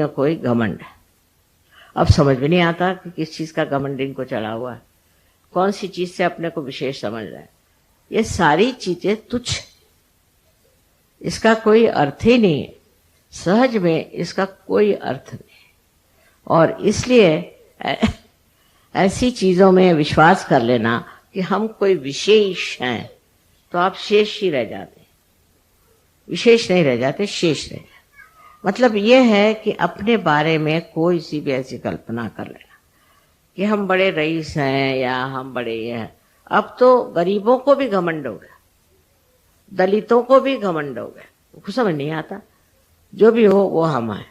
न कोई घमंड है। अब समझ में नहीं आता कि किस चीज का घमंड इनको चढ़ा हुआ है, कौन सी चीज से अपने को विशेष समझ रहा है। ये सारी चीजें तुच्छ, इसका कोई अर्थ ही नहीं है, सहज में इसका कोई अर्थ नहीं। और इसलिए ऐसी चीजों में विश्वास कर लेना कि हम कोई विशेष हैं, तो आप शेष ही रह जाते, विशेष नहीं रह जाते, शेष रह जाते। मतलब यह है कि अपने बारे में कोई सी भी ऐसी कल्पना कर लेना कि हम बड़े रईस हैं या हम बड़े ये हैं। अब तो गरीबों को भी घमंड हो गया, दलितों को भी घमंड हो गया, कुछ समझ नहीं आता, जो भी हो वो हम हैं।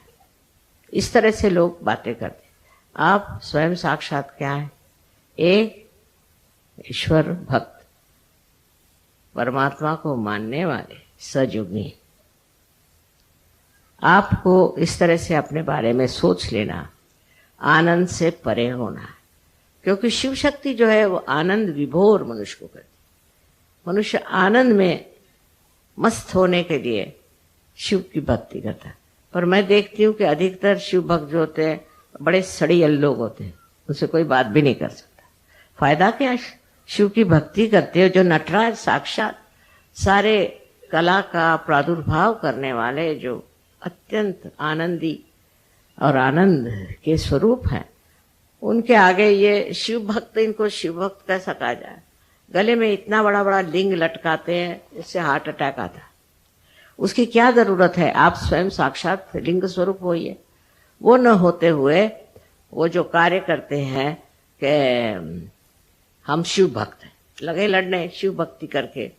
इस तरह से लोग बातें करते। आप स्वयं साक्षात क्या है? एक ईश्वर भक्त, परमात्मा को मानने वाले सजोगी। आपको इस तरह से अपने बारे में सोच लेना, आनंद से परे होना है। क्योंकि शिव शक्ति जो है वो आनंद विभोर मनुष्य को करती। मनुष्य आनंद में मस्त होने के लिए शिव की भक्ति करता है। पर मैं देखती हूँ कि अधिकतर शिव भक्त जो होते हैं बड़े सड़ियल लोग होते हैं, उनसे कोई बात भी नहीं कर सकता। फायदा क्या? शिव की भक्ति करते हो जो नटराज साक्षात सारे कला का प्रादुर्भाव करने वाले, जो अत्यंत आनंदी और आनंद के स्वरूप हैं, उनके आगे ये शिव भक्त, इनको शिव भक्त कैसा कहा जाए? गले में इतना बड़ा बड़ा लिंग लटकाते हैं, इससे हार्ट अटैक आता है। उसकी क्या जरूरत है? आप स्वयं साक्षात लिंग स्वरूप होइए। वो न होते हुए वो जो कार्य करते हैं कि हम शिव भक्त हैं, लगे लड़ने शिव भक्ति करके,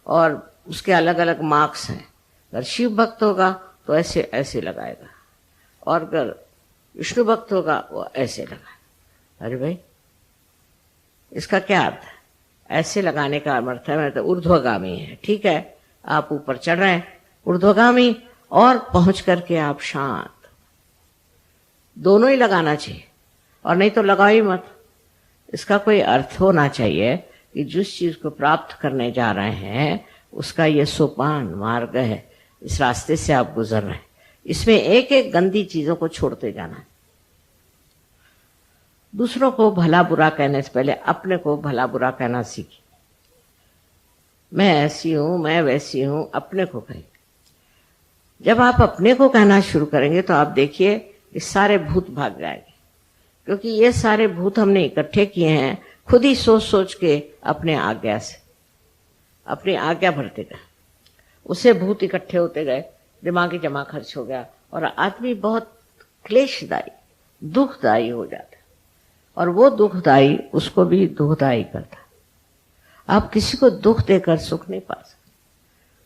और उसके अलग अलग मार्क्स हैं। अगर शिव भक्त होगा तो ऐसे ऐसे लगाएगा, और अगर विष्णु भक्त होगा वो ऐसे लगाएगा। अरे भाई, इसका क्या अर्थ है? ऐसे लगाने का अर्थ है तो ऊर्ध्वगामी है। ठीक है, आप ऊपर चढ़ रहे हैं ऊर्ध्वगामी, और पहुंच करके आप शांत। दोनों ही लगाना चाहिए, और नहीं तो लगाओ ही मत। इसका कोई अर्थ होना चाहिए कि जिस चीज को प्राप्त करने जा रहे हैं उसका ये सोपान मार्ग है, इस रास्ते से आप गुजर रहे हैं। इसमें एक एक गंदी चीजों को छोड़ते जाना है। दूसरों को भला बुरा कहने से पहले अपने को भला बुरा कहना सीखिए। मैं ऐसी हूं, मैं वैसी हूं, अपने को कहें। जब आप अपने को कहना शुरू करेंगे तो आप देखिए ये सारे भूत भाग जाएंगे। क्योंकि ये सारे भूत हमने इकट्ठे किए हैं खुद ही सोच सोच के, अपने आज्ञा से, अपनी आज्ञा भरते गए, उससे भूत इकट्ठे होते गए, दिमागी जमा खर्च हो गया, और आदमी बहुत क्लेशदायी, दुखदायी हो जाता है। और वो दुखदायी उसको भी दुखदायी करता है। आप किसी को दुख देकर सुख नहीं पा सकते।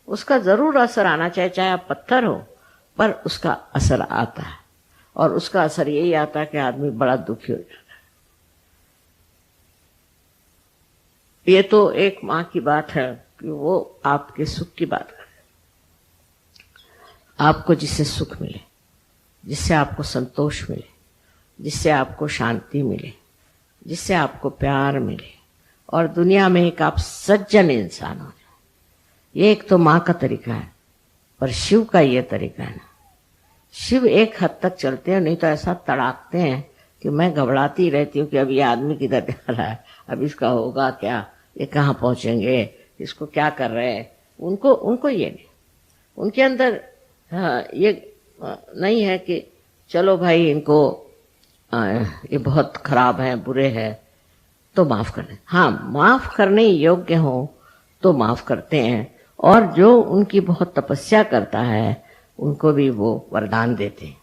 उसका जरूर असर आना चाहिए, चाहे आप पत्थर हो, पर उसका असर आता है। और उसका असर यही आता है कि आदमी बड़ा दुखी हो जाता है। ये तो एक माँ की बात है कि वो आपके सुख की बात करे। आपको जिससे सुख मिले, जिससे आपको संतोष मिले, जिससे आपको शांति मिले, जिससे आपको प्यार मिले, और दुनिया में एक आप सज्जन इंसान हो जाए। ये एक तो माँ का तरीका है, पर शिव का ये तरीका है ना। शिव एक हद तक चलते हैं, नहीं तो ऐसा तड़ाकते हैं कि मैं घबराती रहती हूँ कि अब ये आदमी किधर जा रहा है, अब इसका होगा क्या, ये कहाँ पहुंचेंगे, इसको क्या कर रहे हैं। उनको ये नहीं, उनके अंदर ये नहीं है कि चलो भाई इनको ये बहुत खराब है, बुरे हैं, तो माफ कर दें। हाँ, माफ करने योग्य हो तो माफ करते हैं, और जो उनकी बहुत तपस्या करता है उनको भी वो वरदान देते हैं।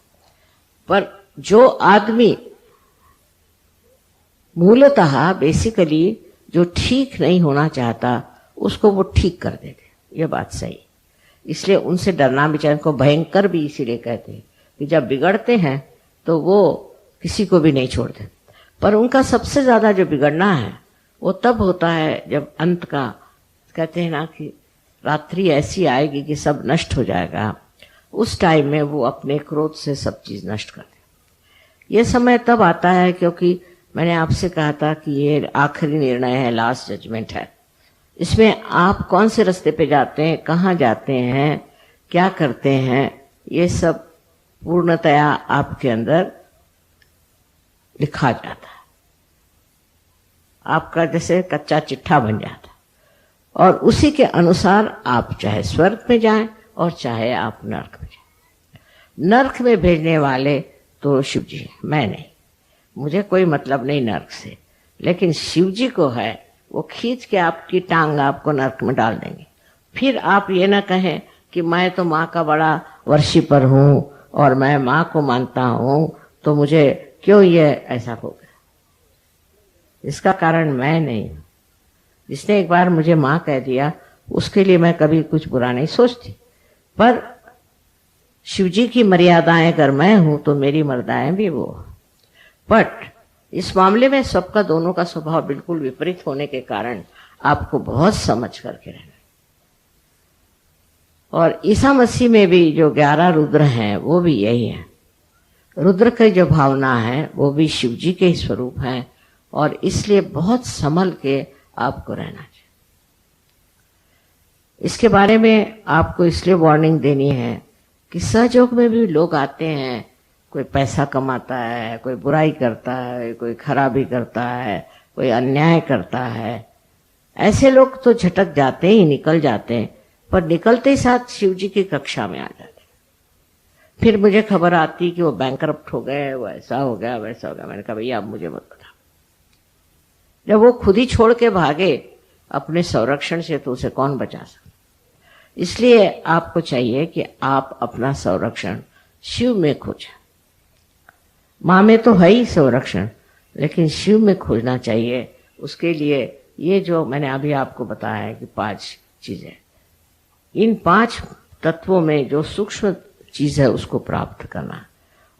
पर जो आदमी मूलतः बेसिकली जो ठीक नहीं होना चाहता, उसको वो ठीक कर देते। ये बात सही। इसलिए उनसे डरना भी चाहिए। उनको भयंकर भी इसीलिए कहते हैं कि जब बिगड़ते हैं तो वो किसी को भी नहीं छोड़ते। पर उनका सबसे ज्यादा जो बिगड़ना है वो तब होता है जब अंत का, कहते हैं ना कि रात्रि ऐसी आएगी कि सब नष्ट हो जाएगा। उस टाइम में वो अपने क्रोध से सब चीज नष्ट कर दे। ये समय तब आता है क्योंकि मैंने आपसे कहा था कि ये आखिरी निर्णय है, लास्ट जजमेंट है। इसमें आप कौन से रास्ते पे जाते हैं, कहाँ जाते हैं, क्या करते हैं, ये सब पूर्णतया आपके अंदर लिखा जाता है, आपका जैसे कच्चा चिट्ठा बन जाता, और उसी के अनुसार आप चाहे स्वर्ग में जाएं और चाहे आप नरक में जाएं। नरक में भेजने वाले तो शिव जी हैं, मैं नहीं, मुझे कोई मतलब नहीं नरक से, लेकिन शिव जी को है, वो खींच के आपकी टांग आपको नरक में डाल देंगे। फिर आप ये ना कहें कि मैं तो माँ का बड़ा वर्शिपर हूँ और मैं माँ को मानता हूँ, तो मुझे क्यों ये ऐसा हो गया। इसका कारण मैं नहीं हूँ। जिसने एक बार मुझे माँ कह दिया उसके लिए मैं कभी कुछ बुरा नहीं सोचती, पर शिव जी की मर्यादाएं अगर मैं हूं तो मेरी मर्यादाएं भी वो। बट इस मामले में सबका दोनों का स्वभाव बिल्कुल विपरीत होने के कारण आपको बहुत समझ करके रहना। और ईसा मसीह में भी जो 11 रुद्र हैं वो भी यही है। रुद्र की जो भावना है वो भी शिव जी के ही स्वरूप है, और इसलिए बहुत संभल के आपको रहना चाहिए। इसके बारे में आपको इसलिए वार्निंग देनी है कि सहयोग में भी लोग आते हैं, कोई पैसा कमाता है, कोई बुराई करता है, कोई खराबी करता है, कोई अन्याय करता है। ऐसे लोग तो झटक जाते ही, निकल जाते हैं, पर निकलते ही साथ शिव जी की कक्षा में आ जाते। फिर मुझे खबर आती कि वो बैंकरप्ट हो गए, वो ऐसा हो गया, वैसा हो गया। मैंने कहा भैया आप मुझे मत बताओ। जब वो खुद ही छोड़ के भागे अपने संरक्षण से, तो उसे कौन बचा सकता। इसलिए आपको चाहिए कि आप अपना संरक्षण शिव में खोजें। माँ में तो है ही संरक्षण, लेकिन शिव में खोजना चाहिए। उसके लिए ये जो मैंने अभी आपको बताया है कि 5 चीजें, इन 5 तत्वों में जो सूक्ष्म चीज है उसको प्राप्त करना,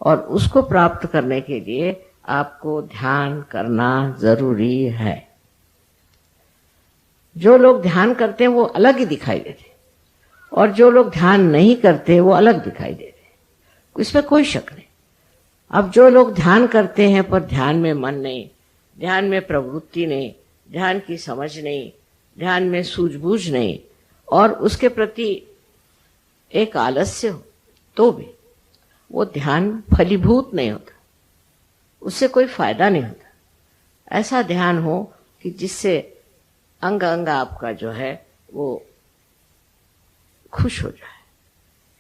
और उसको प्राप्त करने के लिए आपको ध्यान करना जरूरी है। जो लोग ध्यान करते हैं वो अलग ही दिखाई देते, और जो लोग ध्यान नहीं करते वो अलग दिखाई देते, इसमें कोई शक नहीं। अब जो लोग ध्यान करते हैं पर ध्यान में मन नहीं, ध्यान में प्रवृत्ति नहीं, ध्यान की समझ नहीं, ध्यान में सूझबूझ नहीं, और उसके प्रति एक आलस्य हो, तो भी वो ध्यान फलीभूत नहीं होता, उससे कोई फायदा नहीं होता। ऐसा ध्यान हो कि जिससे अंग अंग आपका जो है वो खुश हो जाए,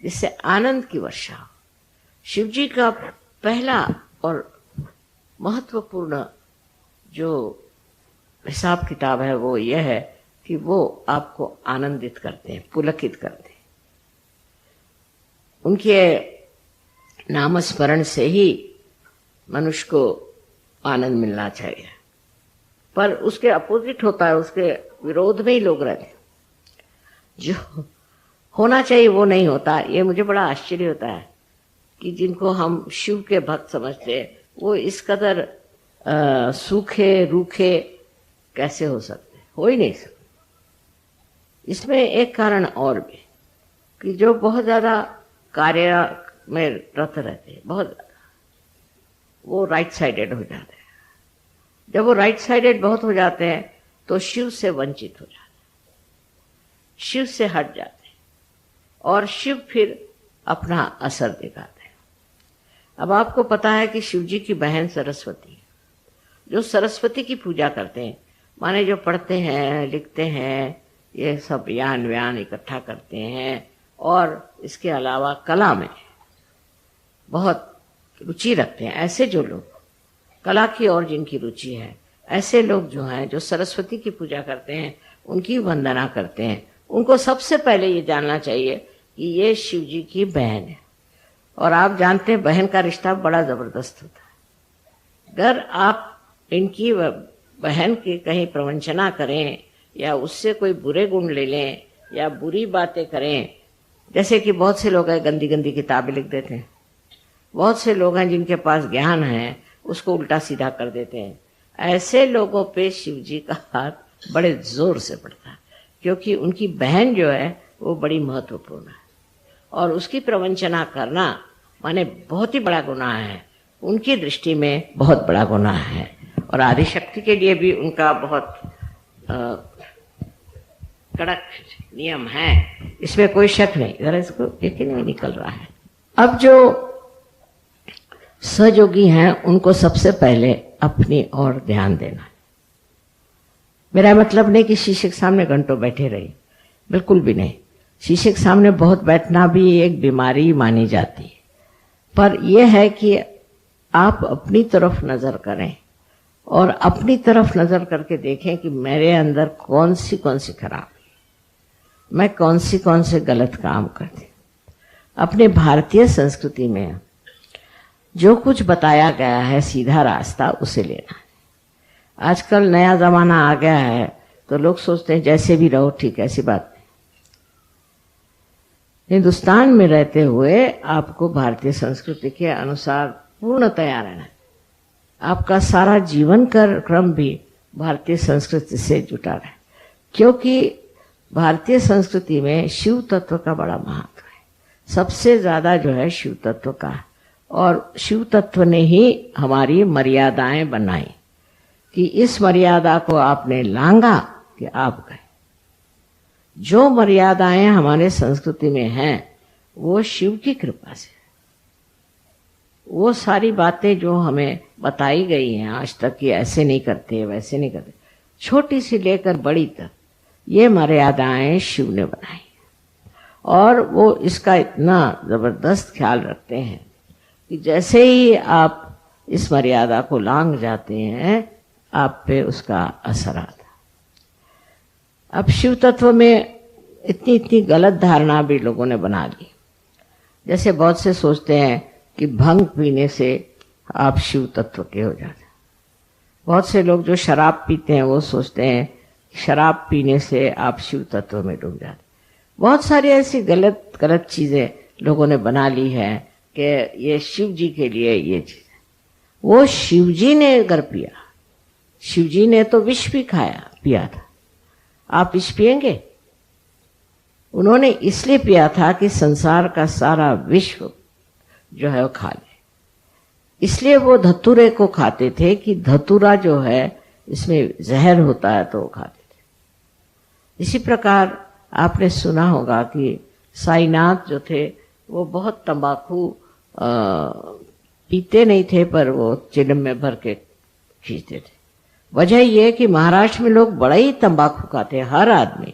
जिससे आनंद की वर्षा हो। शिव जी का पहला और महत्वपूर्ण जो हिसाब किताब है वो यह है कि वो आपको आनंदित करते हैं, पुलकित करते हैं। उनके नामस्मरण से ही मनुष्य को आनंद मिलना चाहिए, पर उसके अपोजिट होता है, उसके विरोध में ही लोग रहते हैं। जो होना चाहिए वो नहीं होता। ये मुझे बड़ा आश्चर्य होता है कि जिनको हम शिव के भक्त समझते हैं वो इस कदर सूखे रूखे कैसे हो सकते, हो ही नहीं सकते। इसमें एक कारण और भी कि जो बहुत ज्यादा कार्य में रत रहते हैं, बहुत ज्यादा, वो राइट साइडेड हो जाते हैं। जब वो राइट साइडेड बहुत हो जाते हैं तो शिव से वंचित हो जाते हैं, शिव से हट जाते हैं, और शिव फिर अपना असर दिखाते हैं। अब आपको पता है कि शिव जी की बहन सरस्वती है। जो सरस्वती की पूजा करते हैं, माने जो पढ़ते हैं, लिखते हैं, ये सब ज्ञान व्यान इकट्ठा करते हैं, और इसके अलावा कला में बहुत रुचि रखते हैं, ऐसे जो लोग कला की और जिनकी रुचि है, ऐसे लोग जो हैं, जो सरस्वती की पूजा करते हैं, उनकी वंदना करते हैं, उनको सबसे पहले ये जानना चाहिए कि ये शिव जी की बहन है। और आप जानते हैं बहन का रिश्ता बड़ा जबरदस्त होता है। अगर आप इनकी बहन की कहीं प्रवंचना करें या उससे कोई बुरे गुण ले लें या बुरी बातें करें, जैसे कि बहुत से लोग हैं गंदी गंदी किताबें लिख देते हैं, बहुत से लोग हैं जिनके पास ज्ञान है उसको उल्टा सीधा कर देते हैं, ऐसे लोगों पे शिव जी का हाथ बड़े जोर से पड़ता है, क्योंकि उनकी बहन जो है वो बड़ी महत्वपूर्ण है, और उसकी प्रवंचना करना माने बहुत ही बड़ा गुनाह है, उनकी दृष्टि में बहुत बड़ा गुनाह है। और आदिशक्ति के लिए भी उनका बहुत कड़क नियम है, इसमें कोई शक नहीं। जरा इसको देखिए नहीं निकल रहा है। अब जो सहयोगी हैं उनको सबसे पहले अपनी ओर ध्यान देना है। मेरा मतलब नहीं कि शीशे के सामने घंटों बैठे रहिए, बिल्कुल भी नहीं। शीशे के सामने बहुत बैठना भी एक बीमारी मानी जाती है, पर यह है कि आप अपनी तरफ नजर करें और अपनी तरफ नजर करके देखें कि मेरे अंदर कौन सी खराब, मैं कौन से गलत काम करती। अपने भारतीय संस्कृति में जो कुछ बताया गया है सीधा रास्ता उसे लेना है। आजकल नया जमाना आ गया है तो लोग सोचते हैं जैसे भी रहो ठीक है, ऐसी बात नहीं। हिंदुस्तान में रहते हुए आपको भारतीय संस्कृति के अनुसार पूर्णतया रहना है। आपका सारा जीवन का क्रम भी भारतीय संस्कृति से जुटा रहे, क्योंकि भारतीय संस्कृति में शिव तत्व का बड़ा महत्व है। सबसे ज्यादा जो है शिव तत्व का, और शिव तत्व ने ही हमारी मर्यादाएं बनाई कि इस मर्यादा को आपने लांघा कि आप गए। जो मर्यादाएं हमारे संस्कृति में हैं वो शिव की कृपा से, वो सारी बातें जो हमें बताई गई हैं आज तक कि ऐसे नहीं करते वैसे नहीं करते, छोटी सी लेकर बड़ी तक ये मर्यादाएं शिव ने बनाई और वो इसका इतना जबरदस्त ख्याल रखते हैं कि जैसे ही आप इस मर्यादा को लांघ जाते हैं आप पे उसका असर आता। अब शिव तत्व में इतनी गलत धारणा भी लोगों ने बना ली। जैसे बहुत से सोचते हैं कि भंग पीने से आप शिव तत्व के हो जाते हैं। बहुत से लोग जो शराब पीते हैं वो सोचते हैं शराब पीने से आप शिव तत्व में डूब जाते। बहुत सारी ऐसी गलत चीजें लोगों ने बना ली है कि ये शिव जी के लिए ये चीज है। वो शिव जी ने अगर पिया, शिव जी ने तो विष भी पिया था, आप विष पिएंगे? उन्होंने इसलिए पिया था कि संसार का सारा विश्व जो है वो खा ले, इसलिए वो धतूरे को खाते थे कि धतूरा जो है इसमें जहर होता है तो वो खाते थे। इसी प्रकार आपने सुना होगा कि साईनाथ जो थे वो बहुत तंबाकू पीते नहीं थे, पर वो चिलम में भर के खींचते थे। वजह यह कि महाराष्ट्र में लोग बड़ा ही तंबाकू खाते हैं। हर आदमी,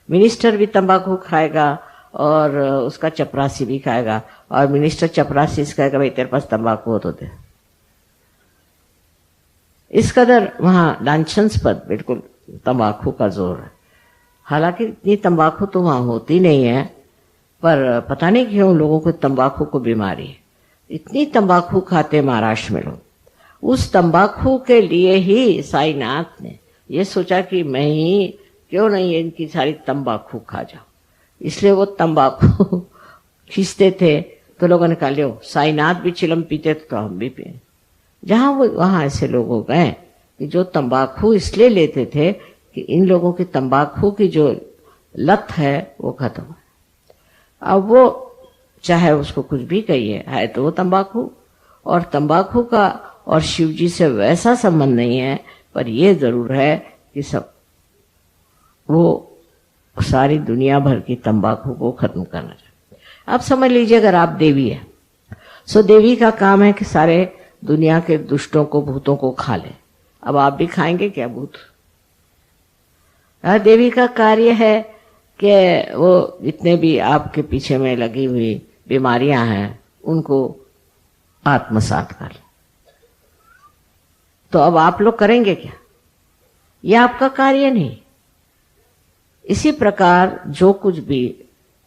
मिनिस्टर भी तंबाकू खाएगा और उसका चपरासी भी खाएगा, और मिनिस्टर चपरासी से कहेगा भाई तेरे पास तंबाकू हो तो दे। इस कदर वहां लांछनास्पद बिल्कुल तंबाकू का जोर है। हालांकि इतनी तंबाकू तो वहां होती नहीं है, पर पता नहीं क्यों लोगों को तंबाकू को बीमारी है। इतनी तंबाकू खाते महाराष्ट्र में लोग। उस तंबाकू के लिए ही साईनाथ ने ये सोचा कि मैं ही क्यों नहीं इनकी सारी तंबाकू खा जाऊं, इसलिए वो तंबाकू खींचते थे। तो लोगों ने कहा लो साईनाथ भी चिलम पीते थे तो हम भी पिए। जहां वो वहां ऐसे लोग हो गए कि जो तंबाकू इसलिए लेते थे कि इन लोगों की तंबाकू की जो लत है वो खत्म है। अब वो चाहे उसको कुछ भी कहिए, है तो वो तंबाकू, और तंबाकू का और शिवजी से वैसा संबंध नहीं है, पर यह जरूर है कि सब वो सारी दुनिया भर की तंबाकू को खत्म करना चाहते। अब समझ लीजिए अगर आप देवी है, सो देवी का काम है कि सारे दुनिया के दुष्टों को, भूतों को खा ले। अब आप भी खाएंगे क्या भूत? देवी का कार्य है कि वो जितने भी आपके पीछे में लगी हुई बीमारियां हैं उनको आत्मसात कर ले। तो अब आप लोग करेंगे क्या? यह आपका कार्य नहीं। इसी प्रकार जो कुछ भी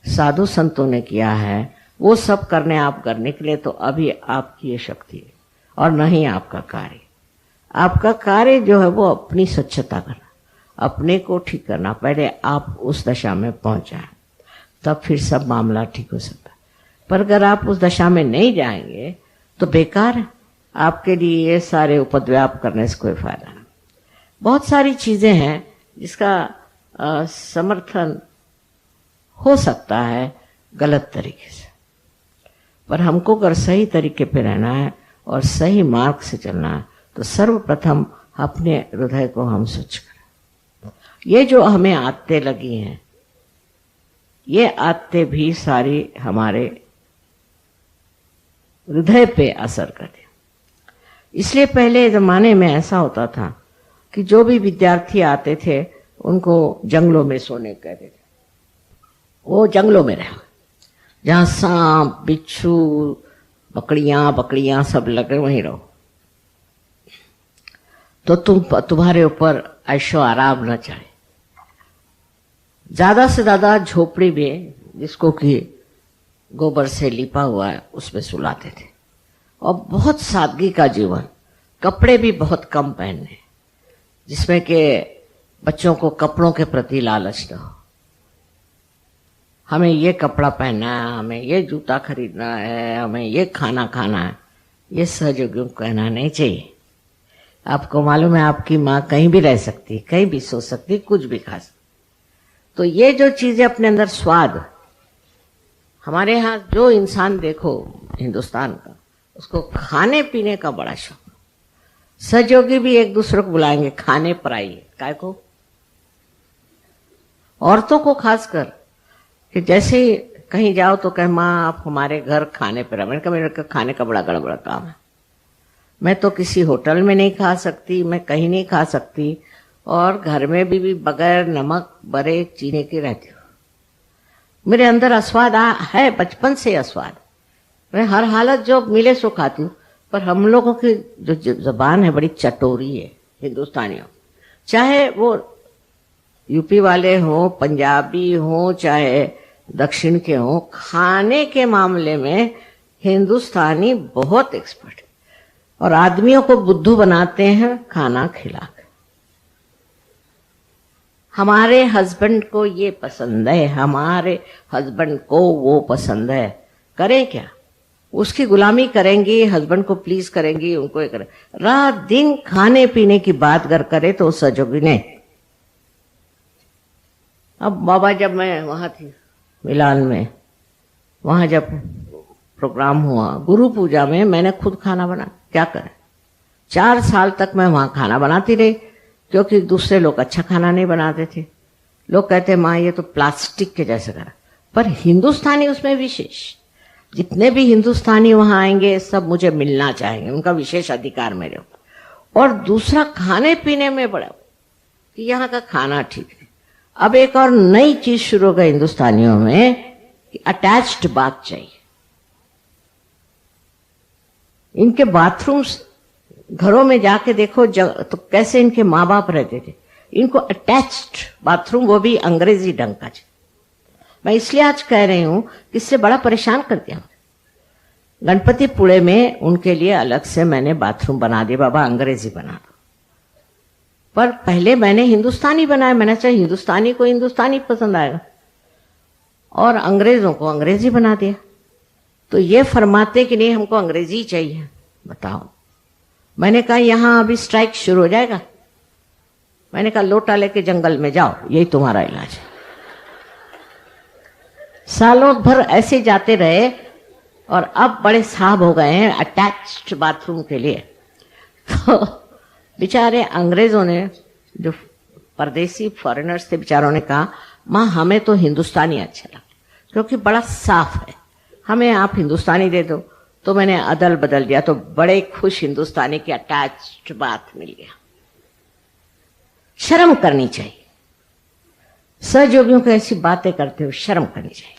साधु संतों ने किया है वो सब आप करने के लिए तो अभी आपकी ये शक्ति है और नहीं आपका कार्य। आपका कार्य जो है वो अपनी स्वच्छता करना, अपने को ठीक करना। पहले आप उस दशा में पहुंच जाए, तब फिर सब मामला ठीक हो सकता है। पर अगर आप उस दशा में नहीं जाएंगे तो बेकार है। आपके लिए ये सारे उपद्व्याप करने से कोई फायदा नहीं। बहुत सारी चीजें हैं जिसका समर्थन हो सकता है गलत तरीके से, पर हमको अगर सही तरीके पे रहना है और सही मार्ग से चलना है तो सर्वप्रथम अपने हृदय को हम स्वच्छ करें। ये जो हमें आदतें लगी हैं, ये आदतें भी सारी हमारे हृदय पे असर करते। इसलिए पहले जमाने में ऐसा होता था कि जो भी विद्यार्थी आते थे उनको जंगलों में सोने कहते थे, वो जंगलों में रहे जहां सांप बिच्छू बकड़ियां सब लगे वहीं रहो, तो तुम्हारे ऊपर ऐशो आराम न चढ़े। ज्यादा से ज्यादा झोपड़ी में, जिसको कि गोबर से लिपा हुआ है, उसमें सुलाते थे। और बहुत सादगी का जीवन, कपड़े भी बहुत कम पहनने, जिसमें कि बच्चों को कपड़ों के प्रति लालच न हो। हमें ये कपड़ा पहनना है, हमें ये जूता खरीदना है, हमें ये खाना खाना है, ये सहयोगियों को कहना नहीं चाहिए। आपको मालूम है आपकी माँ कहीं भी रह सकती, कहीं भी सो सकती, कुछ भी खा सकती। तो ये जो चीजें अपने अंदर स्वाद, हमारे यहाँ जो इंसान देखो हिंदुस्तान का, उसको खाने पीने का बड़ा शौक। सहयोगी भी एक दूसरे को बुलाएंगे खाने पर आइए, काय को, औरतों को खासकर, कि जैसे ही कहीं जाओ तो कहे माँ आप हमारे घर खाने पर आए। मैंने कहा मेरे खाने का बड़ा गड़बड़ा काम है, मैं तो किसी होटल में नहीं खा सकती, मैं कहीं नहीं खा सकती, और घर में भी बगैर नमक बड़े चीनी के रहती हूँ। मेरे अंदर अस्वाद है, बचपन से अस्वाद। मैं हर हालत जो मिले सो खाती हूँ, पर हम लोगों की जो जबान है बड़ी चटोरी है हिंदुस्तानियों, चाहे वो यूपी वाले हों, पंजाबी हों, चाहे दक्षिण के हों, खाने के मामले में हिंदुस्तानी बहुत एक्सपर्ट है। और आदमियों को बुद्धू बनाते हैं खाना खिलाकर। हमारे हस्बैंड को ये पसंद है, हमारे हस्बैंड को वो पसंद है, करें क्या? उसकी गुलामी करेंगी, हस्बैंड को प्लीज करेंगी, उनको ये करें। रात दिन खाने पीने की बात अगर करे तो सजोगी नहीं। अब बाबा, जब मैं वहां थी मिलान में, वहां जब प्रोग्राम हुआ गुरु पूजा में, मैंने खुद खाना बना, क्या करें। 4 साल तक मैं वहां खाना बनाती रही, क्योंकि दूसरे लोग अच्छा खाना नहीं बनाते थे। लोग कहते माँ ये तो प्लास्टिक के जैसे करा, पर हिंदुस्तानी उसमें विशेष। जितने भी हिंदुस्तानी वहां आएंगे सब मुझे मिलना चाहेंगे, उनका विशेष अधिकार मेरे ऊपर। और दूसरा खाने पीने में बड़ा कि यहाँ का खाना ठीक है। अब एक और नई चीज शुरू हो गई हिंदुस्तानियों में कि अटैच्ड बाथ चाहिए। इनके बाथरूम्स घरों में जाके देखो तो कैसे इनके माँ बाप रहते थे, इनको अटैच्ड बाथरूम, वो भी अंग्रेजी ढंग का। मैं इसलिए आज कह रही हूं कि इससे बड़ा परेशान कर दिया। गणपति पुणे में उनके लिए अलग से मैंने बाथरूम बना दिया, बाबा अंग्रेजी बना दो। पर पहले मैंने हिंदुस्तानी बनाया, मैंने चाहे हिंदुस्तानी को हिंदुस्तानी पसंद आएगा, और अंग्रेजों को अंग्रेजी बना दिया। तो ये फरमाते कि नहीं हमको अंग्रेजी चाहिए, बताओ। मैंने कहा यहां अभी स्ट्राइक शुरू हो जाएगा। मैंने कहा लोटा लेके जंगल में जाओ, यही तुम्हारा इलाज है। सालों भर ऐसे जाते रहे, और अब बड़े साहब हो गए हैं अटैच्ड बाथरूम के लिए। तो बेचारे अंग्रेजों ने, जो परदेसी फॉरेनर्स थे, बेचारों ने कहा माँ हमें तो हिंदुस्तानी अच्छा लगता, क्योंकि बड़ा साफ है, हमें आप हिंदुस्तानी दे दो। तो मैंने अदल बदल दिया, तो बड़े खुश हिंदुस्तानी के अटैच्ड बात मिल गया। शर्म करनी चाहिए, सहयोगियों को ऐसी बातें करते हो शर्म करनी चाहिए।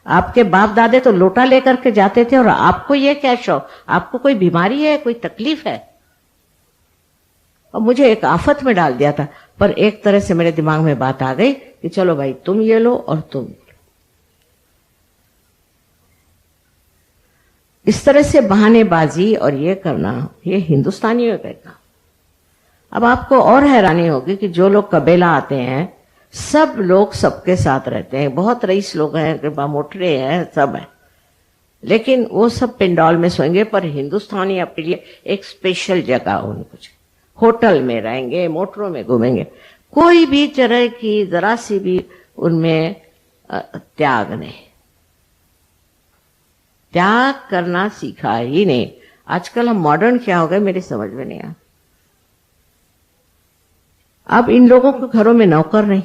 आपके बाप दादे तो लोटा लेकर के जाते थे, और आपको ये क्या शौक, आपको कोई बीमारी है, कोई तकलीफ है? और मुझे एक आफत में डाल दिया था, पर एक तरह से मेरे दिमाग में बात आ गई कि चलो भाई तुम ये लो और तुम ये लो। इस तरह से बहानेबाजी और ये करना, ये हिंदुस्तानियों का काम। अब आपको और हैरानी होगी कि जो लोग कबीला आते हैं, सब लोग सबके साथ रहते हैं, बहुत रईस लोग हैं, मोटरे हैं, सब है, लेकिन वो सब पिंडौल में सोएंगे। पर हिंदुस्तानी अपने लिए एक स्पेशल जगह उनको, होटल में रहेंगे, मोटरों में घूमेंगे, कोई भी तरह की जरा सी भी उनमें त्याग नहीं, त्याग करना सीखा ही नहीं। आजकल हम मॉडर्न क्या हो गए मेरी समझ में नहीं आया। अब इन लोगों के घरों में नौकर नहीं,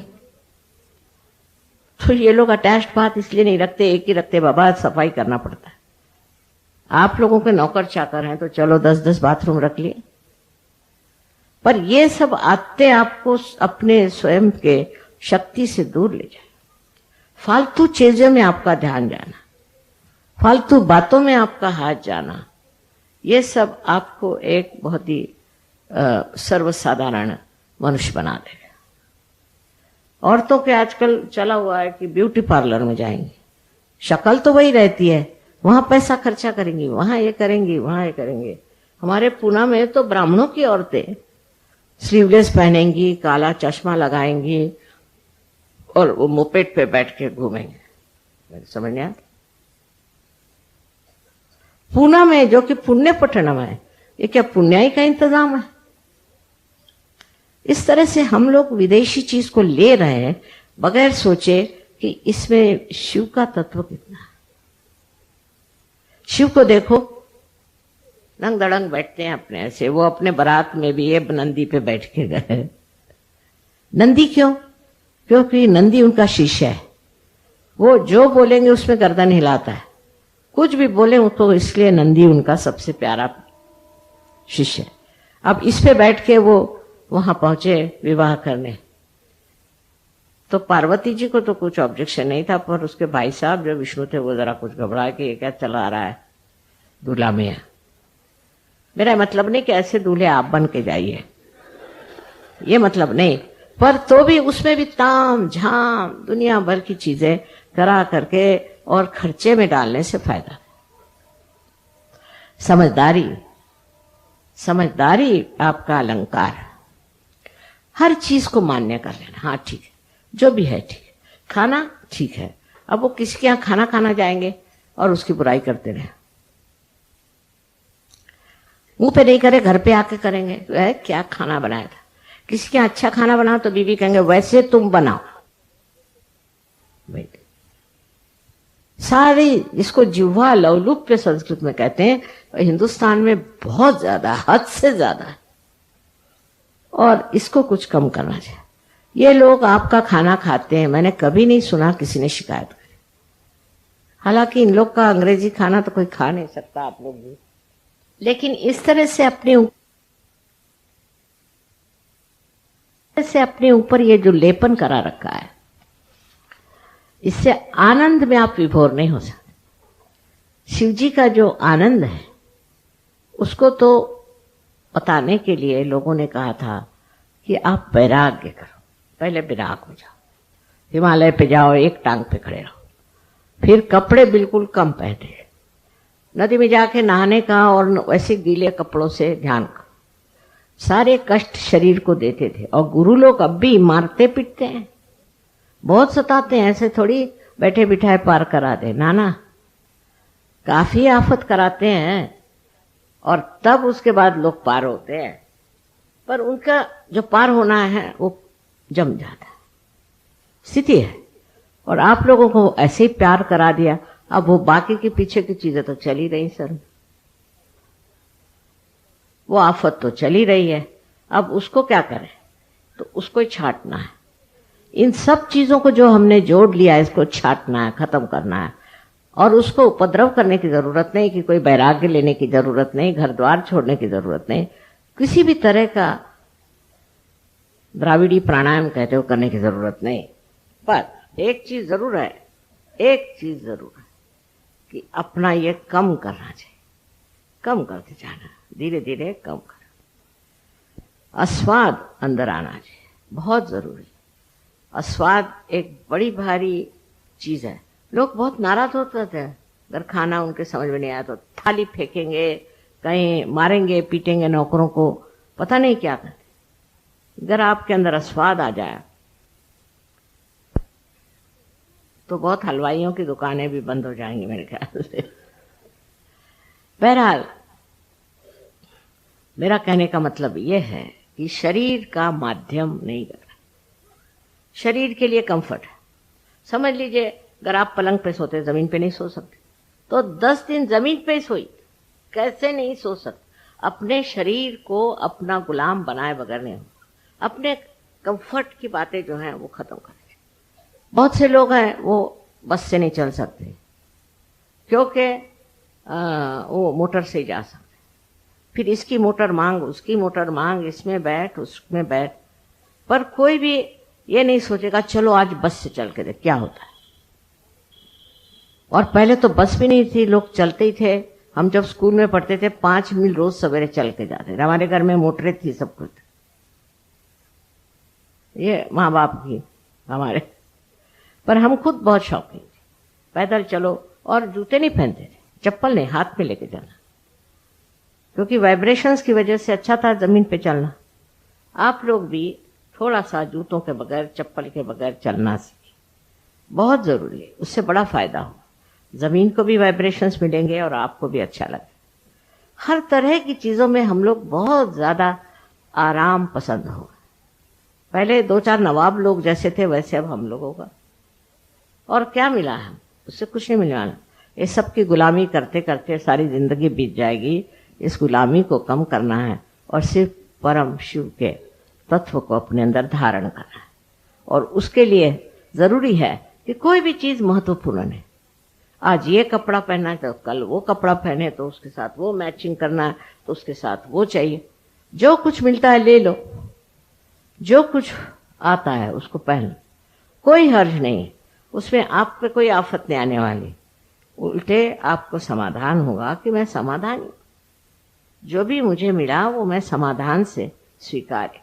तो ये लोग अटैच्ड बात इसलिए नहीं रखते, एक ही रखते, बाबा सफाई करना पड़ता है। आप लोगों के नौकर चाकर हैं तो चलो 10-10 बाथरूम रख लिए, पर ये सब आते आपको अपने स्वयं के शक्ति से दूर ले जाए। फालतू चीजों में आपका ध्यान जाना, फालतू बातों में आपका हाथ जाना, ये सब आपको एक बहुत ही सर्वसाधारण मनुष्य बना देगा। औरतों के आजकल चला हुआ है कि ब्यूटी पार्लर में जाएंगी, शक्ल तो वही रहती है, वहां पैसा खर्चा करेंगी, वहां ये करेंगी, वहां ये करेंगे। हमारे पूना में तो ब्राह्मणों की औरतें स्लीवलेस पहनेंगी, काला चश्मा लगाएंगी और वो मोपेड पे बैठ के घूमेंगे। मेरे समझ नहीं आता। पूना में जो कि पुण्य पट्टनम है, ये क्या पुण्याई का इंतजाम है? इस तरह से हम लोग विदेशी चीज को ले रहे हैं बगैर सोचे कि इसमें शिव का तत्व कितना है। शिव को देखो, रंग दड़ंग बैठते हैं अपने ऐसे। वो अपने बारात में भी ये नंदी पे बैठ के गए। नंदी क्यों? क्योंकि नंदी उनका शिष्य है। वो जो बोलेंगे उसमें गर्दन हिलाता है, कुछ भी बोले तो इसलिए नंदी उनका सबसे प्यारा शिष्य है। अब इस पे बैठ के वो वहां पहुंचे विवाह करने, तो पार्वती जी को तो कुछ ऑब्जेक्शन नहीं था, पर उसके भाई साहब जो विष्णु थे वो जरा कुछ घबरा के ये क्या चला रहा है दूल्हा मियां। मेरा मतलब नहीं कि ऐसे दूल्हे आप बन के जाइए, ये मतलब नहीं, पर तो भी उसमें भी ताम झाम दुनिया भर की चीजें करा करके और खर्चे में डालने से फायदा। समझदारी, समझदारी आपका अलंकार। हर चीज को मान्य कर लेना, हाँ ठीक है, जो भी है ठीक है। खाना ठीक है, अब वो किसी के यहां खाना खाना जाएंगे और उसकी बुराई करते रहे, मुंह पे नहीं करे घर पे आके करेंगे, वह क्या खाना बनाया था। किसी के अच्छा खाना बनाओ तो बीवी कहेंगे वैसे तुम बनाओ। भाई सारी इसको जिह्वा लवलुप्य संस्कृत में कहते हैं, हिंदुस्तान में बहुत ज्यादा, हद से ज्यादा है, और इसको कुछ कम करना चाहिए। ये लोग आपका खाना खाते हैं, मैंने कभी नहीं सुना किसी ने शिकायत करी। हालांकि इन लोग का अंग्रेजी खाना तो कोई खा नहीं सकता, आप लोग भी, लेकिन इस तरह से अपने ऊपर ये जो लेपन करा रखा है, इससे आनंद में आप विभोर नहीं हो सकते। शिव जी का जो आनंद है उसको तो बताने के लिए लोगों ने कहा था कि आप वैराग्य करो, पहले विराग हो जाओ, हिमालय पे जाओ, एक टांग पे खड़े रहो, फिर कपड़े बिल्कुल कम पहने, नदी में जाके नहाने का और वैसे गीले कपड़ों से ध्यान का। सारे कष्ट शरीर को देते थे, और गुरु लोग अब भी मारते पीटते हैं, बहुत सताते हैं, ऐसे थोड़ी बैठे बिठाए पार करा दे, ना, काफी आफत कराते हैं और तब उसके बाद लोग पार होते हैं। पर उनका जो पार होना है वो जम जाता है, स्थिति है। और आप लोगों को ऐसे ही प्यार करा दिया, अब वो बाकी के पीछे की चीजें तो चल ही रही सर, वो आफत तो चल ही रही है, अब उसको क्या करें? तो उसको ही छांटना है। इन सब चीजों को जो हमने जोड़ लिया है, इसको छांटना है, खत्म करना है। और उसको उपद्रव करने की जरूरत नहीं, कि कोई वैराग्य लेने की जरूरत नहीं, घर द्वार छोड़ने की जरूरत नहीं, किसी भी तरह का द्राविड़ी प्राणायाम कहते हो करने की जरूरत नहीं। पर एक चीज जरूर है, एक चीज जरूर है कि अपना ये कम करना चाहिए, कम करते जाना, धीरे धीरे कम कर। अस्वाद अंदर आना चाहिए, बहुत जरूरी। अस्वाद एक बड़ी भारी चीज है। लोग बहुत नाराज होते थे, अगर खाना उनके समझ में नहीं आया तो थाली फेंकेंगे, कहीं मारेंगे पीटेंगे नौकरों को, पता नहीं क्या करते। अगर आपके अंदर अस्वाद आ जाए तो बहुत हलवाइयों की दुकानें भी बंद हो जाएंगी मेरे ख्याल से। बहरहाल मेरा कहने का मतलब यह है कि शरीर का माध्यम नहीं करना, शरीर के लिए कंफर्ट है। समझ लीजिए अगर आप पलंग पे सोते, जमीन पे नहीं सो सकते, तो 10 दिन जमीन पे सोई, कैसे नहीं सो सकते? अपने शरीर को अपना गुलाम बनाए बगैर नहीं हो। अपने कंफर्ट की बातें जो हैं वो खत्म करें। बहुत से लोग हैं वो बस से नहीं चल सकते, क्योंकि वो मोटर से जा सकते, फिर इसकी मोटर मांग, उसकी मोटर मांग, इसमें बैठ, उसमें बैठ, पर कोई भी ये नहीं सोचेगा चलो आज बस से चल के देख क्या होता है। और पहले तो बस भी नहीं थी, लोग चलते ही थे। हम जब स्कूल में पढ़ते थे 5 मील रोज सवेरे चल के जाते थे। हमारे घर में मोटरें थी, सब कुछ, ये माँ बाप की हमारे, पर हम खुद बहुत शौकीन थे। पैदल चलो, और जूते नहीं पहनते थे, चप्पल नहीं, हाथ में लेके जाना, क्योंकि वाइब्रेशंस की वजह से अच्छा था जमीन पे चलना। आप लोग भी थोड़ा सा जूतों के बगैर, चप्पल के बगैर चलना सीखें, बहुत जरूरी है, उससे बड़ा फायदा हो। जमीन को भी वाइब्रेशंस मिलेंगे और आपको भी अच्छा लगे। हर तरह की चीजों में हम लोग बहुत ज्यादा आराम पसंद हो। पहले 2-4 नवाब लोग जैसे थे वैसे अब हम लोगों का, और क्या मिला है, उससे कुछ नहीं मिलने वाला। ये सब की गुलामी करते करते सारी जिंदगी बीत जाएगी। इस गुलामी को कम करना है और सिर्फ परम शिव के तत्व को अपने अंदर धारण करना है। और उसके लिए जरूरी है कि कोई भी चीज महत्वपूर्ण है। आज ये कपड़ा पहनना है तो कल वो कपड़ा पहने, तो उसके साथ वो मैचिंग करना है, तो उसके साथ वो चाहिए। जो कुछ मिलता है ले लो, जो कुछ आता है उसको पहन लो, कोई हर्ज नहीं, उसमें आप पे कोई आफत नहीं आने वाली। उल्टे आपको समाधान होगा कि मैं समाधान, जो भी मुझे मिला वो मैं समाधान से स्वीकार कर।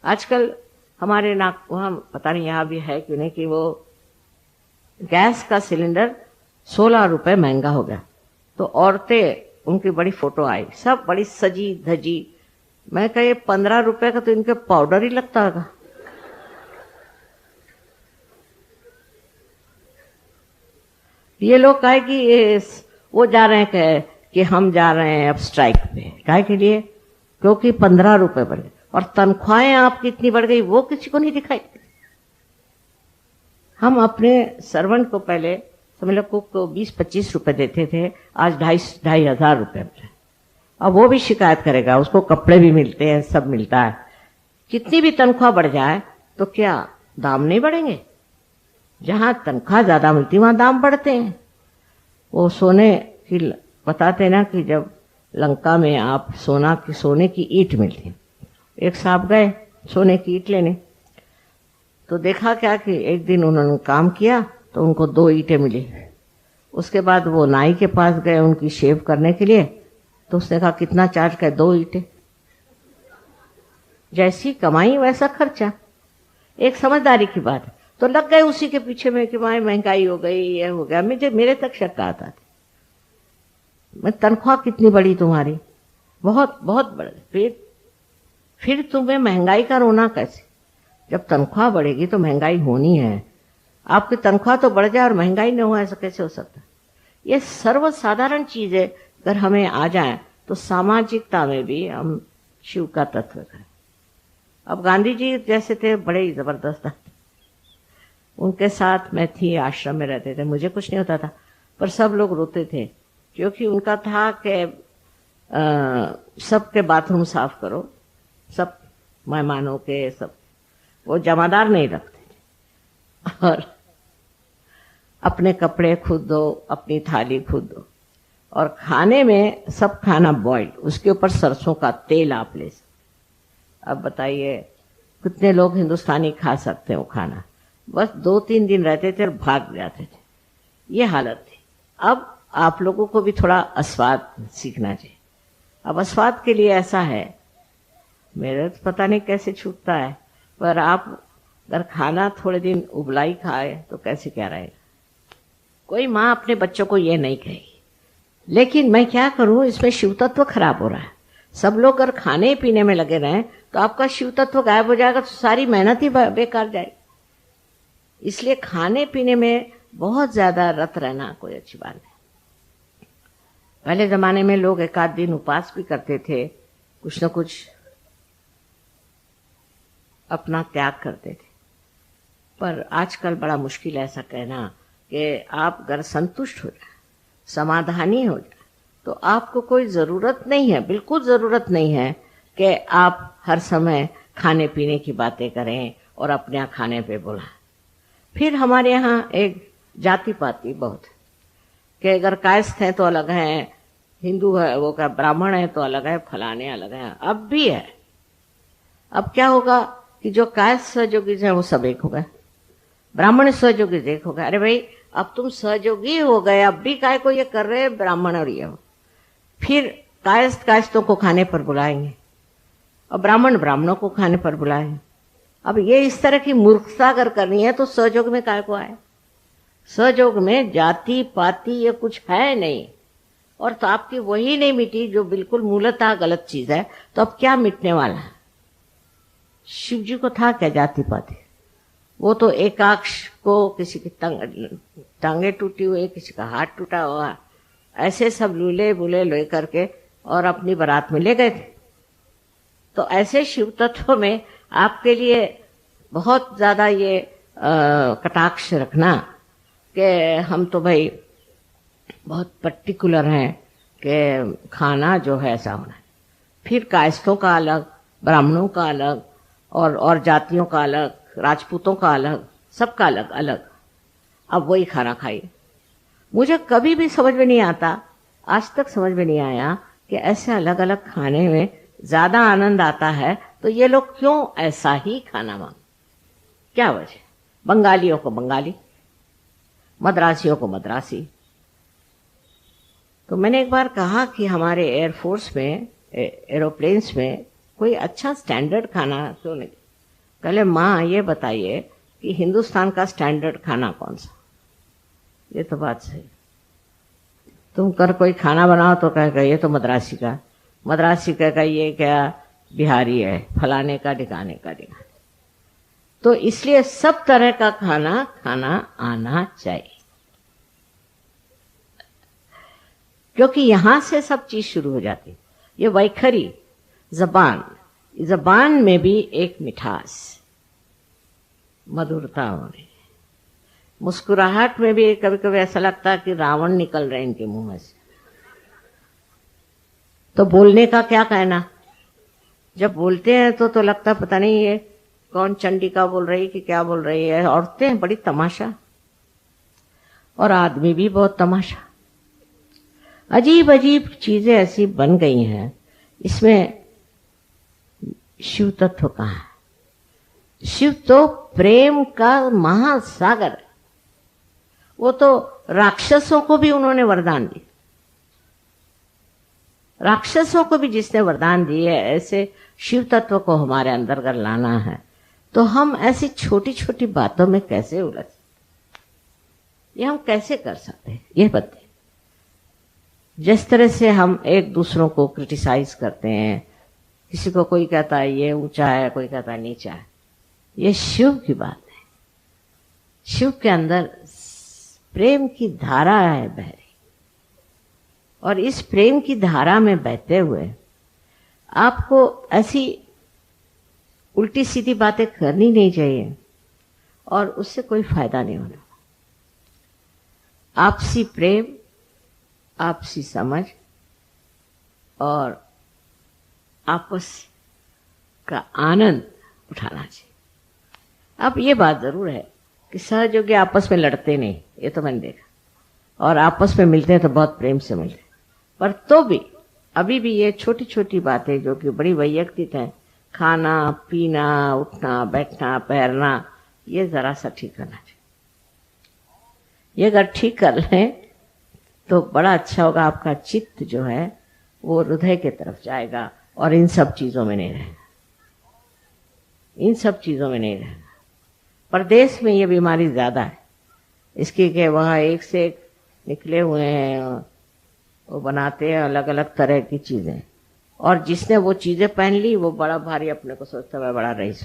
आजकल हमारे वहाँ पता नहीं यहाँ भी है क्यों नहीं कि वो गैस का सिलेंडर 16 रुपए महंगा हो गया, तो औरतें, उनकी बड़ी फोटो आई, सब बड़ी सजी धजी। मैं कहे 15 रुपए का तो इनके पाउडर ही लगता होगा। ये लोग कहे कि वो जा रहे हैं कि हम जा रहे हैं अब स्ट्राइक पे, काहे के लिए, क्योंकि 15 रुपए बढ़ गए। और तनख्वाहें आपकी इतनी बढ़ गई वो किसी को नहीं दिखाई। हम अपने सर्वेंट को पहले समझ लो कुक को 20-25 रुपए देते थे, आज 2,500 रुपए। अब वो भी शिकायत करेगा, उसको कपड़े भी मिलते हैं, सब मिलता है। कितनी भी तनख्वाह बढ़ जाए तो क्या दाम नहीं बढ़ेंगे? जहां तनख्वाह ज्यादा मिलती वहां दाम बढ़ते हैं। वो सोने की बताते ना कि जब लंका में आप सोने की ईंट मिलती, एक साहब गए सोने की ईंट लेने, तो देखा क्या कि एक दिन उन्होंने काम किया तो उनको 2 ईंटें मिली। उसके बाद वो नाई के पास गए उनकी शेव करने के लिए, तो उसने कहा कितना चार्ज कर? 2 ईंटें। जैसी कमाई वैसा खर्चा, एक समझदारी की बात है। तो लग गए उसी के पीछे में कि भाई महंगाई हो गई, ये हो गया। मेरे तक शक आता था, मैं तनख्वाह कितनी बड़ी तुम्हारी, बहुत बहुत बड़ी। फिर तुम्हें महंगाई का रोना कैसे? जब तनख्वाह बढ़ेगी तो महंगाई होनी है। आपकी तनख्वाह तो बढ़ जाए और महंगाई न हो, ऐसा कैसे हो सकता है? ये सर्वसाधारण चीजें अगर हमें आ जाए तो सामाजिकता में भी हम शिव का तत्व करें। अब गांधी जी जैसे थे, बड़े ही जबरदस्त, उनके साथ मैं थी, आश्रम में रहते थे, मुझे कुछ नहीं होता था, पर सब लोग रोते थे, क्योंकि उनका था कि सबके बाथरूम साफ करो, सब मेहमानों के, सब। वो जमादार नहीं रखते थे, और अपने कपड़े खुद दो, अपनी थाली खुद दो, और खाने में सब खाना बॉइल्ड, उसके ऊपर सरसों का तेल आप ले सकते। अब बताइए कितने लोग हिंदुस्तानी खा सकते हैं वो खाना? बस 2-3 दिन रहते थे और भाग जाते थे, ये हालत थी। अब आप लोगों को भी थोड़ा आस्वाद सीखना चाहिए। अब आस्वाद के लिए ऐसा है, मेरे तो पता नहीं कैसे छूटता है, पर आप अगर खाना थोड़े दिन उबलाई खाए तो कैसे क्या रहेगा? कोई माँ अपने बच्चों को ये नहीं कहेगी, लेकिन मैं क्या करूं, इसमें शिव तत्व खराब हो रहा है। सब लोग अगर खाने पीने में लगे रहें तो आपका शिव तत्व गायब हो जाएगा, तो सारी मेहनत ही बेकार जाएगी। इसलिए खाने पीने में बहुत ज्यादा रत रहना कोई अच्छी बात नहीं। पहले जमाने में लोग 1 आध दिन उपवास भी करते थे, कुछ न कुछ अपना त्याग करते थे, पर आजकल बड़ा मुश्किल है ऐसा कहना कि आप अगर संतुष्ट हो जाए, समाधानी हो जाए, तो आपको कोई जरूरत नहीं है, बिल्कुल जरूरत नहीं है कि आप हर समय खाने पीने की बातें करें और अपने यहाँ खाने पे बुलाएं। फिर हमारे यहाँ एक जाति पाति बहुत है, कि अगर कायस्थ है तो अलग है, हिंदू है वो क्या ब्राह्मण है तो अलग है, फलाने अलग है। अब भी है। अब क्या होगा कि जो कायस्थ सहयोगी है वो सब एक हो गए, ब्राह्मण सहयोगी एक हो गए। अरे भाई अब तुम सहयोगी हो गए, अब भी काय को ये कर रहे ब्राह्मण और ये हो। फिर कायस्थ कायस्थों को खाने पर बुलाएंगे और ब्राह्मण ब्राह्मणों को खाने पर बुलाएंगे। अब ये इस तरह की मूर्खता अगर करनी है तो सहयोग में काय को आए? सहयोग में जाति पाति ये कुछ है नहीं, और तो आपकी वही नहीं मिटी जो बिल्कुल मूलतः गलत चीज है, तो अब क्या मिटने वाला है? शिव जी को था क्या जाति पाति? वो तो एकाक्ष को किसी की टांगे टूटी हुई, किसी का हाथ टूटा हुआ, ऐसे सब लूले बुले ले करके और अपनी बारात में ले गए थे। तो ऐसे शिव तत्व में आपके लिए बहुत ज्यादा ये कटाक्ष रखना कि हम तो भाई बहुत पर्टिकुलर हैं कि खाना जो है ऐसा होना है। फिर कायस्थों का अलग, ब्राह्मणों का अलग, और जातियों का अलग, राजपूतों का अलग, सबका अलग अलग। अब वही खाना खाइए। मुझे कभी भी समझ में नहीं आता, आज तक समझ में नहीं आया कि ऐसे अलग अलग खाने में ज्यादा आनंद आता है, तो ये लोग क्यों ऐसा ही खाना मांग? क्या वजह? बंगालियों को बंगाली, मद्रासियों को मद्रासी। तो मैंने एक बार कहा कि हमारे एयरफोर्स में, एरोप्लेन्स में कोई अच्छा स्टैंडर्ड खाना क्यों नहीं? पहले माँ ये बताइए कि हिंदुस्तान का स्टैंडर्ड खाना कौन सा? ये तो बात सही। तुम कर कोई खाना बनाओ तो कहेगा ये तो मद्रासी का, मद्रासी कहेगा ये क्या बिहारी है, फलाने का ढिकाने का ढिकाने। तो इसलिए सब तरह का खाना खाना आना चाहिए, क्योंकि यहां से सब चीज शुरू हो जाती। ये वैखरी जबान में भी एक मिठास, मधुरता होने, मुस्कुराहट में भी कभी कभी ऐसा लगता है कि रावण निकल रहे इनके मुंह में से। तो बोलने का क्या कहना, जब बोलते हैं तो लगता पता नहीं ये कौन चंडिका बोल रही कि क्या बोल रही है। औरतें बड़ी तमाशा और आदमी भी बहुत तमाशा। अजीब अजीब चीजें ऐसी बन गई हैं। इसमें शिव तत्व कहाँ है? शिव तो प्रेम का महासागर है। वो तो राक्षसों को भी उन्होंने वरदान दिए। राक्षसों को भी जिसने वरदान दिए, ऐसे शिव तत्व को हमारे अंदर अगर लाना है तो हम ऐसी छोटी छोटी बातों में कैसे उलझ, ये हम कैसे कर सकते हैं? ये बताइए। जिस तरह से हम एक दूसरों को क्रिटिसाइज करते हैं, किसी को कोई कहता है ये ऊंचा है, कोई कहता है नीचा है, ये शिव की बात है। शिव के अंदर प्रेम की धारा है बह रही, और इस प्रेम की धारा में बहते हुए आपको ऐसी उल्टी सीधी बातें करनी नहीं चाहिए, और उससे कोई फायदा नहीं होना। आपसी प्रेम, आपसी समझ और आपस का आनंद उठाना चाहिए। अब ये बात जरूर है कि सहयोगी आपस में लड़ते नहीं, ये तो मैंने देखा, और आपस में मिलते हैं तो बहुत प्रेम से मिलते हैं। पर तो भी अभी भी ये छोटी छोटी बातें जो कि बड़ी वैयक्तिक हैं, खाना पीना, उठना बैठना पैरना, ये जरा सा ठीक करना चाहिए। ये अगर ठीक कर लें तो बड़ा अच्छा होगा। आपका चित्त जो है वो हृदय के तरफ जाएगा और इन सब चीजों में नहीं रहेगा, इन सब चीजों में नहीं रहेगा। परदेश में ये बीमारी ज्यादा है इसकी कि वहाँ एक से एक निकले हुए हैं, वो बनाते हैं अलग अलग तरह की चीजें, और जिसने वो चीजें पहन ली वो बड़ा भारी अपने को सोचता है बड़ा रईस।